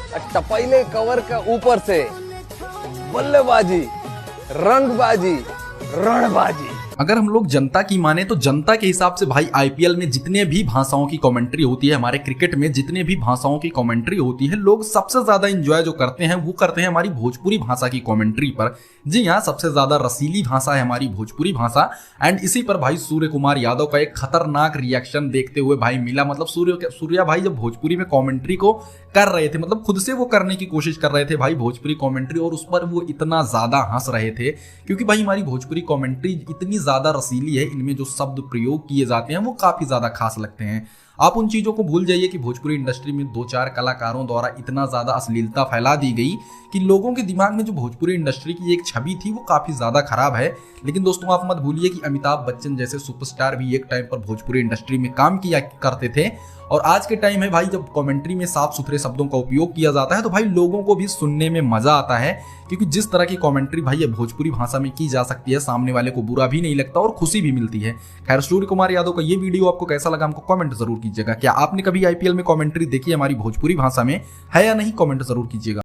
टपैले cover के ऊपर से बल्लेबाजी, रंगबाजी, रणबाजी। अगर हम लोग जनता की माने तो जनता के हिसाब से भाई आईपीएल में जितने भी भाषाओं की कमेंट्री होती है, हमारे क्रिकेट में जितने भी भाषाओं की कमेंट्री होती है, लोग सबसे ज्यादा एंजॉय जो करते हैं वो करते हैं हमारी भोजपुरी भाषा की कमेंट्री पर। जी हाँ, सबसे ज्यादा रसीली भाषा है हमारी भोजपुरी भाषा। एंड इसी पर भाई सूर्य कुमार यादव का एक खतरनाक रिएक्शन देखते हुए भाई मिला। मतलब सूर्या भाई जब भोजपुरी में कमेंट्री को कर रहे थे, मतलब खुद से वो करने की कोशिश कर रहे थे भाई भोजपुरी कमेंट्री, और उस पर वो इतना ज्यादा हंस रहे थे क्योंकि भाई हमारी भोजपुरी कमेंट्री इतनी ज्यादा रसीली है, इनमें जो शब्द प्रयोग किए जाते हैं वो काफी ज्यादा खास लगते हैं। आप उन चीजों को भूल जाइए कि भोजपुरी इंडस्ट्री में 2-4 कलाकारों द्वारा इतना ज्यादा अश्लीलता फैला दी गई कि लोगों के दिमाग में जो भोजपुरी इंडस्ट्री की एक छवि थी वो काफी ज्यादा खराब है। लेकिन दोस्तों आप मत भूलिए कि अमिताभ बच्चन जैसे सुपरस्टार भी एक टाइम पर भोजपुरी इंडस्ट्री में काम किया करते थे, और आज के टाइम है भाई जब कमेंट्री में साफ सुथरे शब्दों का उपयोग किया जाता है तो भाई लोगों को भी सुनने में मजा आता है, क्योंकि जिस तरह की कमेंट्री भाई ये भोजपुरी भाषा में की जा सकती है सामने वाले को बुरा भी नहीं लगता और खुशी भी मिलती है। खैर, सूर्य कुमार यादव का ये वीडियो आपको कैसा लगा हमको कमेंट जरूर कीजिएगा। क्या आपने कभी आईपीएल में कमेंट्री देखी हमारी भोजपुरी भाषा में है या नहीं, कमेंट जरूर कीजिएगा।